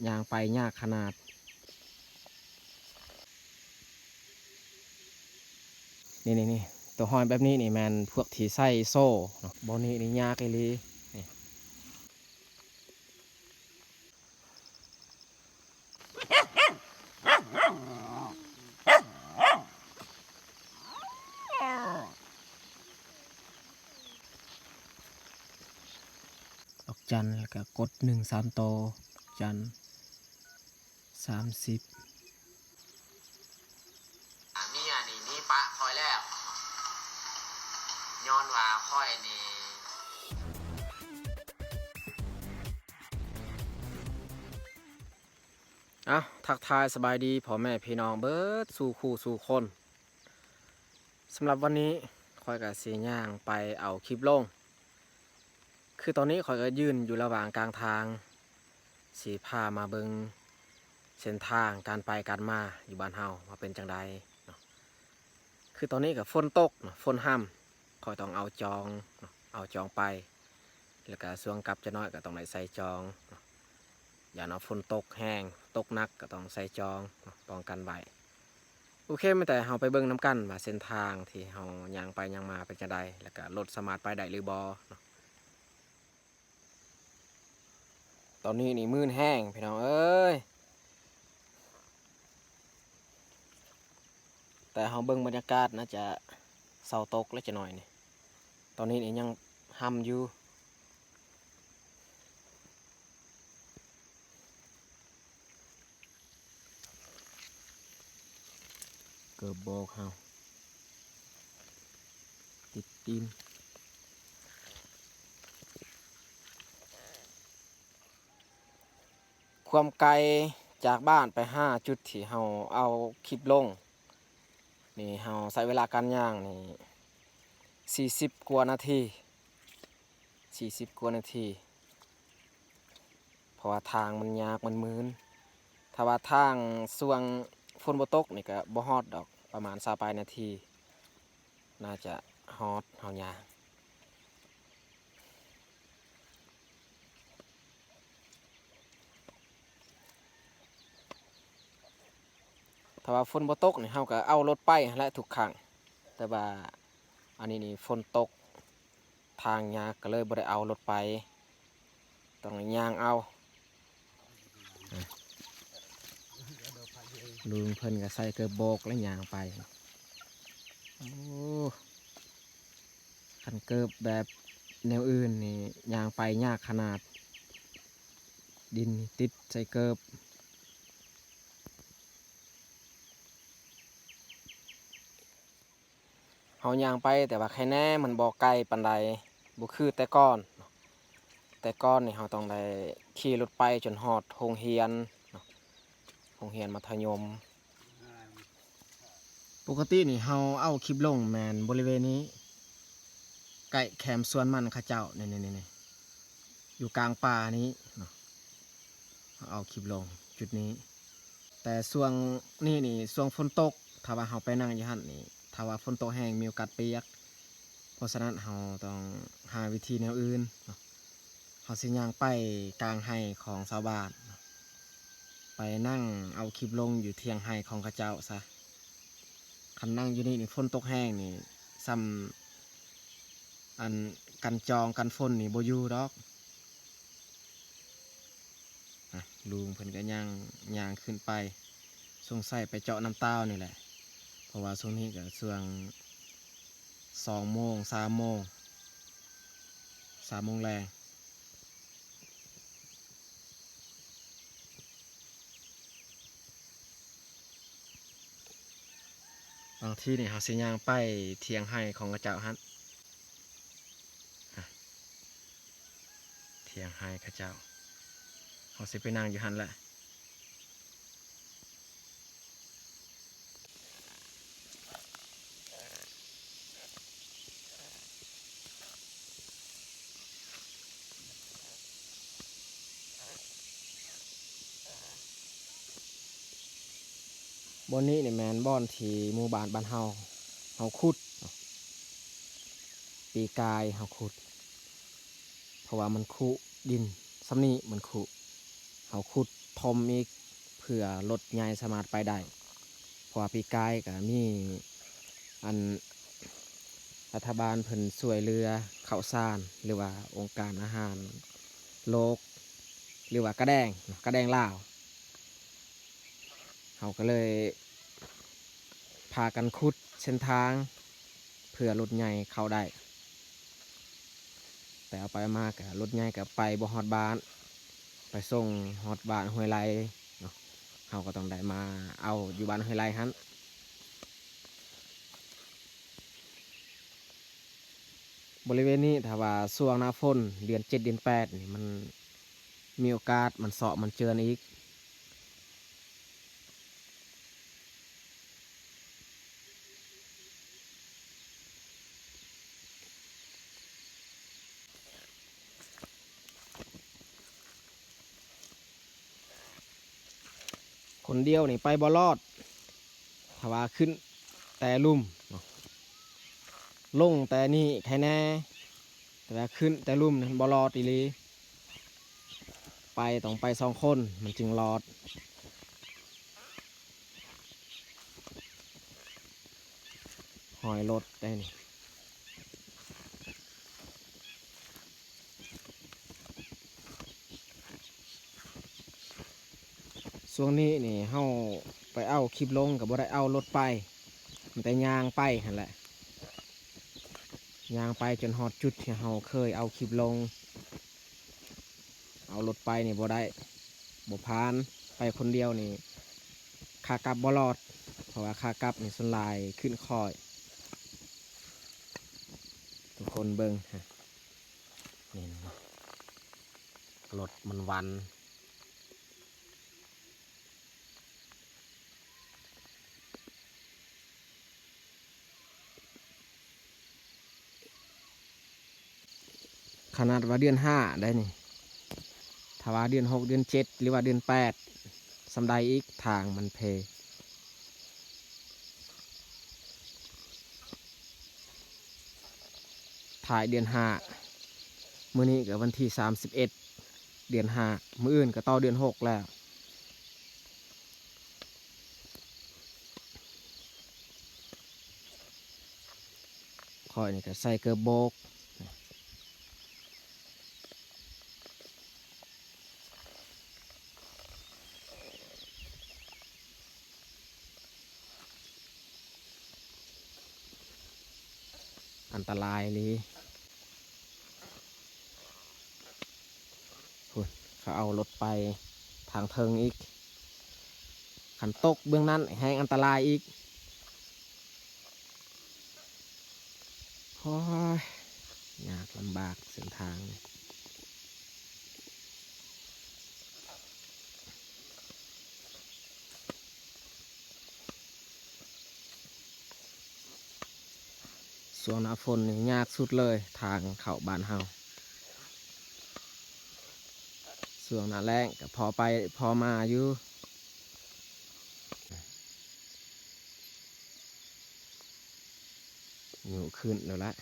ยางไปยากขนาดนี่ตัวหอยแบบนี้นี่มันพวกที่ใส่โซ่เนาะบอนี่นี่ยากเลยดอกจันแล้วก็กด1 3โตจัน30นี่ปะคอยแล้วย้อนว่าค่อยนี่ทักทายสบายดีพ่อแม่พี่น้องเบิดสู่คู่สู่คนสำหรับวันนี้คอยกับสีย่างไปเอาคลิปลงคือตอนนี้คอยก็ยืนอยู่ระหว่างกลางทางสีผ้ามาเบิงเส้นทางการไปการมาอยู่บ้านเฮามาเป็นจังใดเนาะคือตอนนี้กับฝนตกฝนห้ำคอยต้องเอาจองไปแล้วก็ช่วงกลับจะน้อยก็ต้องได้ใส่จองอย่าเอาฝนตกแห้งตกหนักก็ต้องใส่จองป้องกันไว้โอเคไม่แต่เฮาไปเบิ่งน้ำกันว่าเส้นทางที่เฮาย่างไปย่างมาเป็นจังใดแล้วก็รถสามารถไปได้หรือบ่เนาะตอนนี้นี่มื้นแห้งพี่น้องเอ้ยแต่เฮาเบิ่งบรรยากาศน่าจะเศร้าตกแล้วจะหน่อยนี่ตอนนี้นี่ยังห้ำอยู่เกือบโบกเฮาติดตีนความไกลจากบ้านไป5 จุดที่เฮาเอาคลิปลงนี่เฮาใช้เวลาการย่างนี่40 กว่านาทีเพราะว่าทางมันยากมันมืนถ้าว่าทางส่วงฝนบ่ตกนี่ก็บ่ฮอดดอกประมาณ20 ปลายนาทีน่าจะฮอดเฮายางถ้าว่าฝนบ่ตกนี่เฮาก็เอารถไปและทุกครั้งแต่ว่าอันนี้นี่ฝนตกทางยากก็เลยบ่ได้เอารถไปต้องย่างเอาลุงเพิ่นก็ใส่เกลือโบกและย่างไปโอ้คันเกิบแบบแนวอื่นนี่ย่างไปยากขนาดดินติดใส่เกิบเฮาย่างไปแต่ว่าใครแน่มันบ่ไกลปานใดบ่คือแต่ก่อนนี่เฮาต้องได้ขี่รถไปจนฮอดโรงเรียนมัธยมปกตินี่เฮาเอาคลิปลงแมนบริเวณนี้ใกล้แคมป์สวนมันข้าเจ้านี่อยู่กลางป่านี้เนาะเอาคลิปลงจุดนี้แต่ช่วงนี้นี่ช่วงฝนตกถ้าว่าเฮาไปนั่งอยู่หั่นนี่ถ้าว่าฝนตกแห้งมีโอกาสเปียกเพราะฉะนั้นเฮาต้องหาวิธีแนวอื่นเนาะเฮาสิย่างไปกลางไร่ของชาวบ้านไปนั่งเอาคลิปลงอยู่เทียงไร่ของข้าเจ้าซะคันนั่งอยู่นี่ฝนตกแห้งนี่ซ้ำอันกันจองกันฝนนี่บ่อยู่ดอกลุงเพิ่นก็ย่างขึ้นไปสงสัยไปเจาะน้ำเต้านี่แหละเพราะว่าช่วงนี้ก็ช่วง2 โมง3 โมงแรงบางทีนี่เฮาสิย่างไปเทียงไร่ของกระเจ้าฮั่นเทียงไร่กระเจ้าเฮาสิไปนั่งอยู่หั่นแหละบอนนี้นี่แม่นบ่อนที่หมู่บ้านเฮาขุดปีกายเฮาขุดเพราะว่ามันคุดินซ้ำนี้มันคุเฮาขุด ทมอีกเพื่อรถใหญ่สามารถไปได้เพราะว่าปีกายก็มีอันรัฐบาลเพิ่นช่วยเหลือข้าวสารหรือว่าองค์การอาหารโลกหรือว่ากระแดงเนาะกระแดงลาวเขาก็เลยพากันขุดเส้นทางเพื่อรถใหญ่เข้าได้แต่เอาไปมากรถใหญ่กับไปบ่ฮอดบ้านไปส่งฮอดบ้านห้วยไร่เนาะเขาก็ต้องได้มาเอาอยู่บ้านห้วยไร่ฮั้นบริเวณนี้ถ้าว่าช่วงหน้าฝนเดือน7เดือน8นี่มันมีโอกาสมันเสาะมันเจือนอีกคนเดียวนี่ไปบ่รอดถ้าว่าขึ้นแต่ลุ่มเนาะลงแต่นี่ใครแน่แต่ว่าขึ้นแต่ลุ่มนี่บ่รอดอีหลีไปต้องไป2 คนมันจึงรอดหอยรถได้นี่ช่วงนี้นี่เฮาไปเอาคลิปลงกับบ่ได้เอารถไปมันแต่ยางไปหั่นแหละยางไปจนฮอดจุดที่เฮาเคยเอาคลิปลงเอารถไปนี่บ่ได้บ่ผ่านไปคนเดียวนี่ขากลับบ่รอดเพราะว่าขากลับนี่ส่วนหลายขึ้นคอยทุกคนเบิ่งฮะนี่นะรถมันวันขนาดว่าเดือน5ได้นี่ถ้าว่าเดือน6เดือน7หรือว่าเดือน8สำใดอีกทางมันเพถ่ายเดือน5มื้อนี้ก็วันที่31เดือน5มื้ออื่นก็ต่อเดือน6แล้วคอยนี่ก็ใส่เกอร์โบกอันตรายเลยคุณเขาเอารถไปทางเทิงอีกขันตกเบื้องนั้นแห้งอันตรายอีกโอ้ยยากลำบากเส้นทางส่วนหน้าฝนนี่ยากสุดเลยทางเข้าบ้านเฮาส่วนหน้าแล้งก็พอไปพอมาอยู่อยู่ขึ้นแล้วละ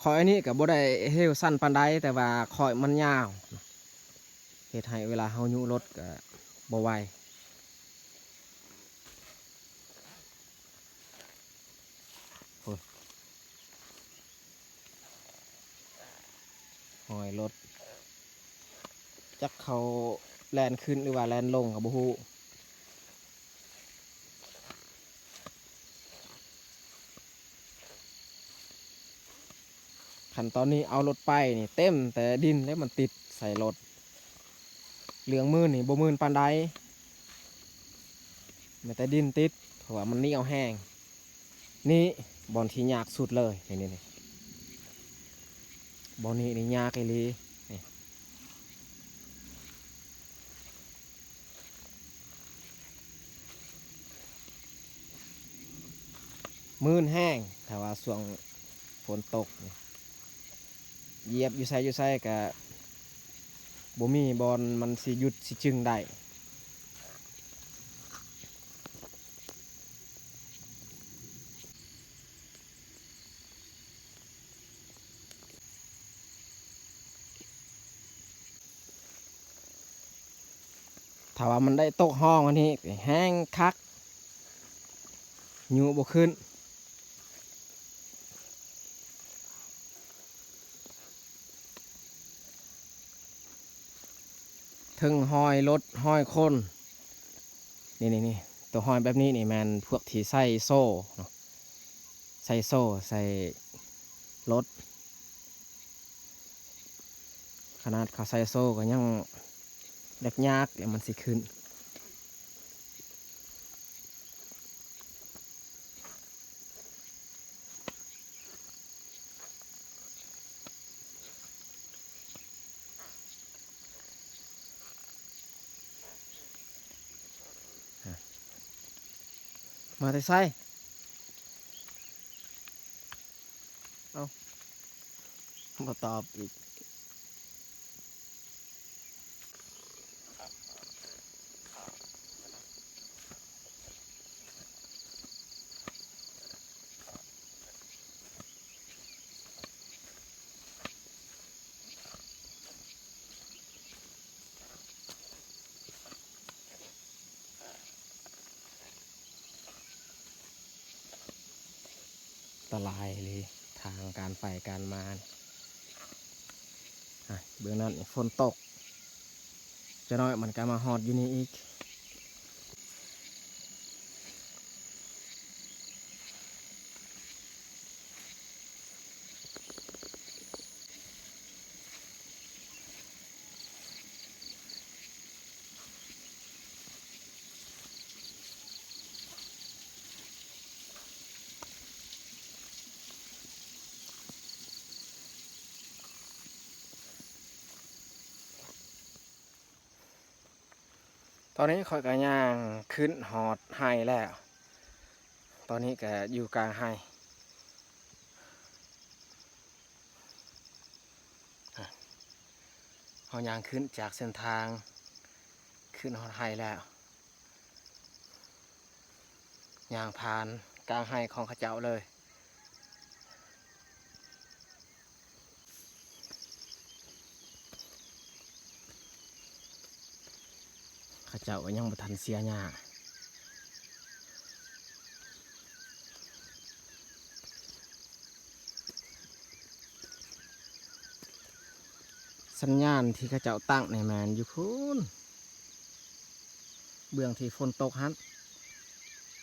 คอยนี้กับบ่ได้เฮวสั้นปานใดแต่ว่าคอยมันยาวเหตุให้เวลาเฮายุรถก็บ่ไหวหอยรถจักเขาแลนขึ้นหรือว่าแลนลงกับบ่ฮู้ขันตอนนี้เอารถไปนี่เต็มแต่ดินแล้วมันติดใส่รถเหลืองมือนี่บ่มืนปานใดแม้แต่ดินติดเพราะว่ามันเหนียวแห้งนี่บอนที่ยากสุดเลยนี่บอนนี้นี่ยากไอ้ลีมืนแห้งแต่ว่าช่วงฝนตกเหยียบอยู่ไสกะบ่มีบอลมันสิหยุดสิจึงได้ ถ้าว่ามันได้ตกห้องอันนี้แห้งคักอยู่บ่ขึ้นถึงห้อยรถห้อยคนนี่ตัวห้อยแบบนี้นี่มันพวกที่ใส่โซ่เนาะใส่โซ่ใส่รถขนาดเขาใส่โซ่ก็ยังเล็กยากเดี๋ยวมันสิขึ้นมาแต่ไส้เอามาตอบอีกตรายเลยทางการไปการมาเบื้องนั้นฝนตกจะน้อยมันก็มาฮอดอยู่นี่อีกตอนนี้คอยกระย่างขึ้นฮอดไฮแล้ว ตอนนี้ก็อยู่กลางไฮเขาย่างขึ้นจากเส้นทางขึ้นฮอดไฮแล้วย่างผ่านกลางไฮของข้าเจ้าเลยข้าเจ้าก็ยังบ่ทันเสียหญ้าสัญญาณที่ข้าเจ้าตั้งในแมนอยู่พูนเบื้องที่ฝนตกฮัน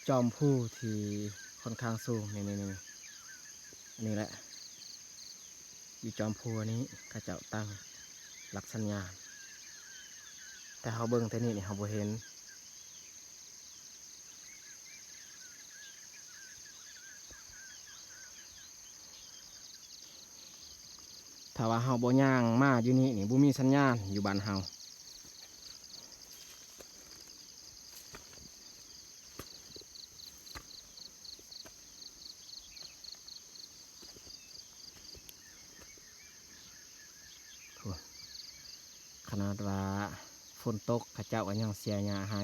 จอมผู้ที่ค่อนข้างสูงนี่แหละอยู่จอมผู้อันนี้ข้าเจ้าตั้งหลักสัญญาณแต่เขาเบิ่งแต่นี่เขาบ่เห็นถ้าว่าเฮาบ่ย่างมาอยู่นี่บ่มีสัญญาณอยู่บ้านเฮาขนาดว่าฝนตกข้าเจ้าก็ยังเสียหญ้าให้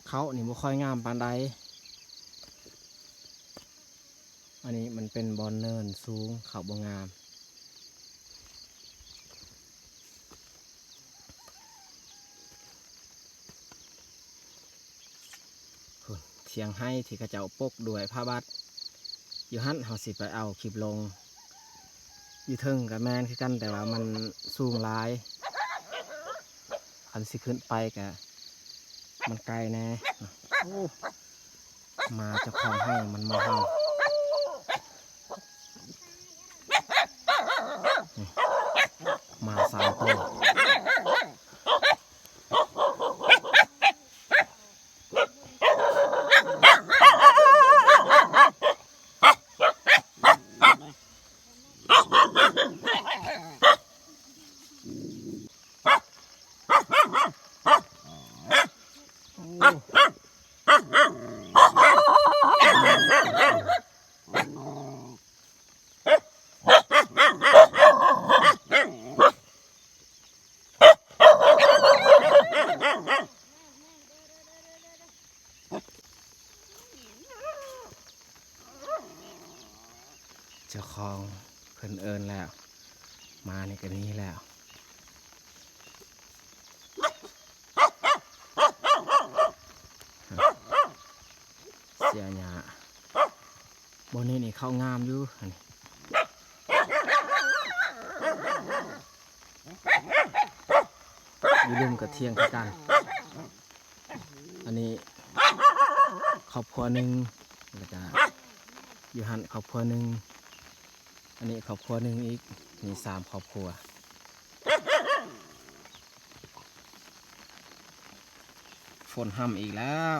เขานี่บ่ค่อยงามปานใดอันนี้มันเป็นบอนเนินสูงเขาบ่งามเสียงให้ที่ข้าเจ้าปกด้วยผ้าบัดอยู่หันเขาสิไปเอาคลิปลงอยู่เทิงกับแมนคือกันแต่ว่ามันสูงหลายคันสิขึ้นไปกะมันไกลแน่มาเจะคลองให้มันมาเห่ามาสามตัวเจ้าของ พิ่นเอิญแล้วมาในกันนี้แล้วเสียหญ้าบนนี้นี่เข้างามอยู่อันนี้อยู่ลืมกับเที่ยงคือกันอันนี้ครอบครัวหนึ่งแล้วก็อยู่หันครอบครัวหนึ่งอันนี้ครอบครัวหนึ่งอีกมี3 ครอบครัวฝนห้ำอีกแล้ว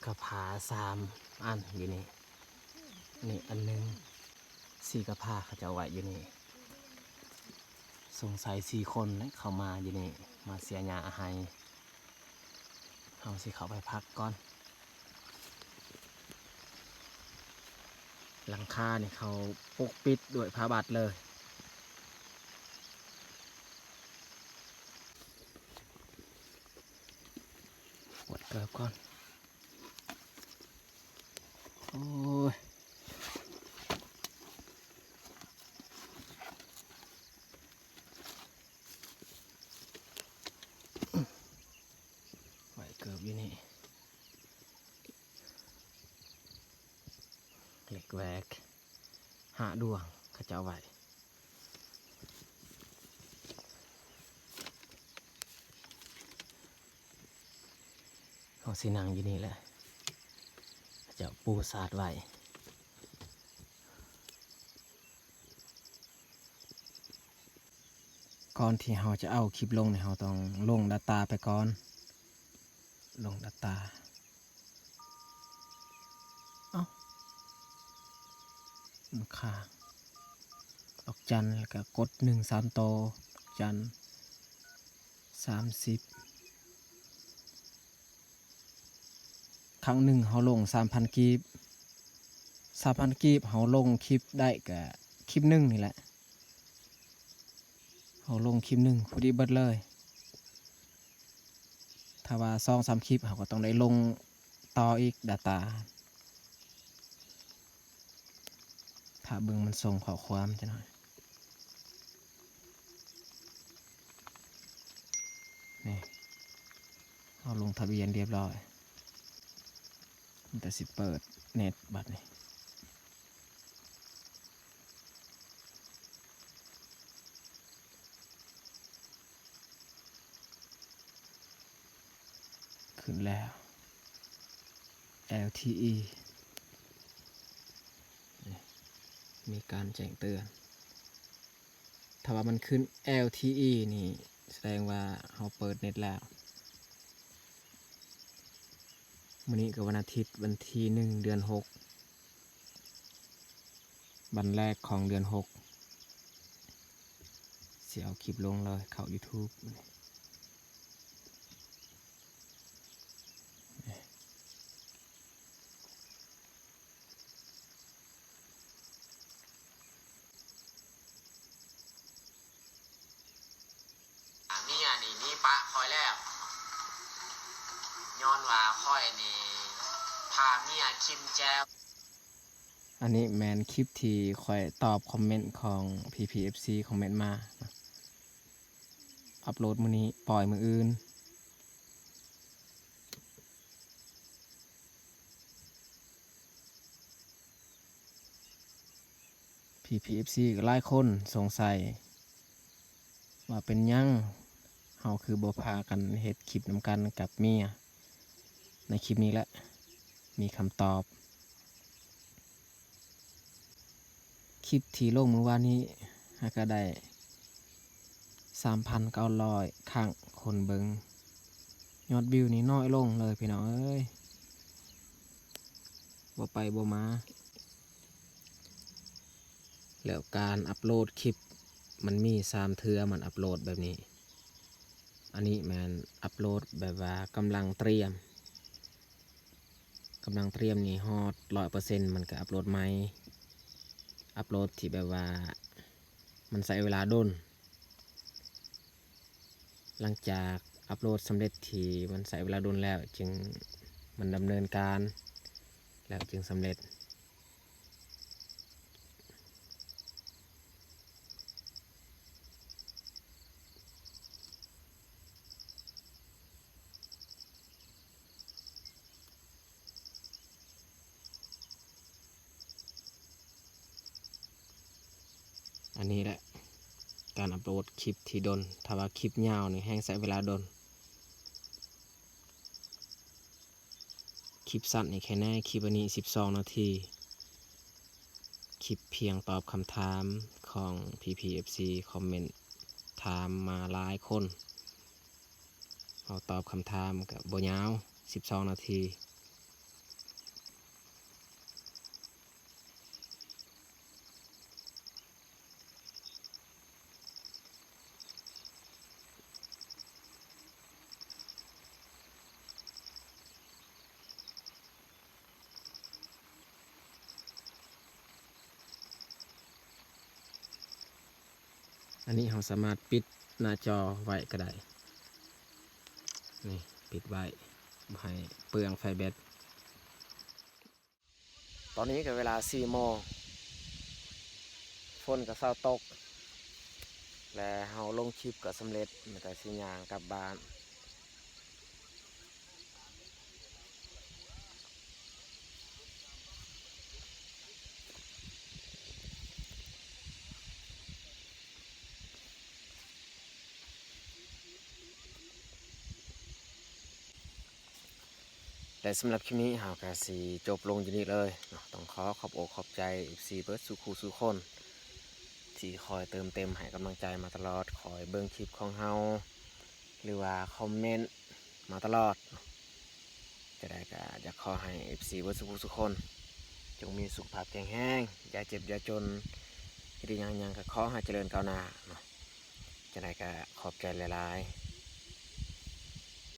กระผา3 อันอยู่นี่นี่อันหนึ่ง4 กระผาเขาจะไว้อยู่นี่สงสัย4 คนเข้ามาอยู่นี่มาเสียหญ้าให้เอาสิเขาไปพักก่อนหลังคานี่เขาปกปิดด้วยผ้าบัดเลยปวดเกิบก่อนโอ้ยไหวเกิบอยู่นี่เหล็กแหวก5 ดวงเขาจะเอาไว้เขาสินังอยู่นี่แหละจะปูสาดไว้ก่อนที่เราจะเอาคลิปลงเนี่ยเราต้องลง Data ไปก่อนลง Data มันค้างดอกจันแล้วก็กด1 3 โตจัน30ครั้งหนึ่งเขาลง 3,000 กีบ3,000 กีบเขาลงคลิปได้กับคลิป1นี่แหละเขาลงคลิป1พอดีเบิดเลยถ้าว่า2-3 คลิปเขาก็ต้องได้ลงต่ออีก Data ถ้าเบิ่งมันส่งข้อความจะหน่อยนี่เอาลงทะเบียนเรียบร้อยมันจะสิเปิดเน็ตบัตรนี่ขึ้นแล้ว LTE มีการแจ้งเตือนถ้าว่ามันขึ้น LTE นี่แสดงว่าเราเปิดเน็ตแล้ววันนี้ก็วันอาทิตย์วันที่1 เดือน 6วันแรกของเดือน 6เสียเอาคลิปลงเลยเข้า YouTube นี่ปะคอยแล้วย้อนว่าคอยนี่พาเมียคิมแจวอันนี้แมนคลิปที่คอยตอบคอมเมนต์ของ PPFC คอมเมนต์มาอัปโหลดมื้อนี้ปล่อยมื้ออื่นPPFC ก็หลายคนสงสัยว่าเป็นยังเฮาคือบ่พากันเฮ็ดคลิปนำกันกับเมียในคลิปนี้แหละมีคำตอบคลิปที่ลงเมื่อวานนี้ก็ได้ 3,900 ครั้งคนเบิง ยอดวิวนี่น้อยลงเลยพี่น้องเอ้ยบ่ไปบ่มาแล้วการอัปโหลดคลิปมันมี3 เทื่อมันอัปโหลดแบบนี้อันนี้แมนอัปโหลดแบบว่ากำลังเตรียมนี่ฮอด100%มันก็อัปโหลดใหม่อัปโหลดที่แบบว่ามันใช้เวลาโดนหลังจากอัปโหลดสำเร็จที่มันใช้เวลาโดนแล้วจึงมันดำเนินการแล้วจึงสำเร็จอันนี้แหละการอัปโหลดคลิปที่โดนถ้าว่าคลิปยาวนี่แห้งใช้เวลาโดนคลิปสั้นนี่แค่แน่คลิปอันนี้12 นาทีคลิปเพียงตอบคำถามของ PPFC คอมเมนต์ถามมาหลายคนเอาตอบคำถามกับบ่ยาว12 นาทีอันนี้เราสามารถปิดหน้าจอไว้ก็ได้นี่ปิดไว้ไม่ให้เปลืองไฟแบตตอนนี้ก็เวลา4 โมงฝนก็เศร้าตกและเราลงคลิปก็สำเร็จมันก็สิย่างกลับบ้านแต่สำหรับคลิปนี้เราก็สิจบลงอยู่นี่เลยต้องขอขอบใจ FC เบิร์ดสุขูสุคนที่คอยเติมเต็มให้กำลังใจมาตลอดคอยเบิ่งคลิปของเราหรือว่าคอมเมนต์มาตลอดจะได้ก็อยากขอให้ FC เบิร์ดสุขคนจงมีสุขภาพแข็งแรงอย่าเจ็บอย่าจนที่ยังก็ขอให้เจริญก้าวหน้าเนาะจะได้ก็ขอบใจหลายๆ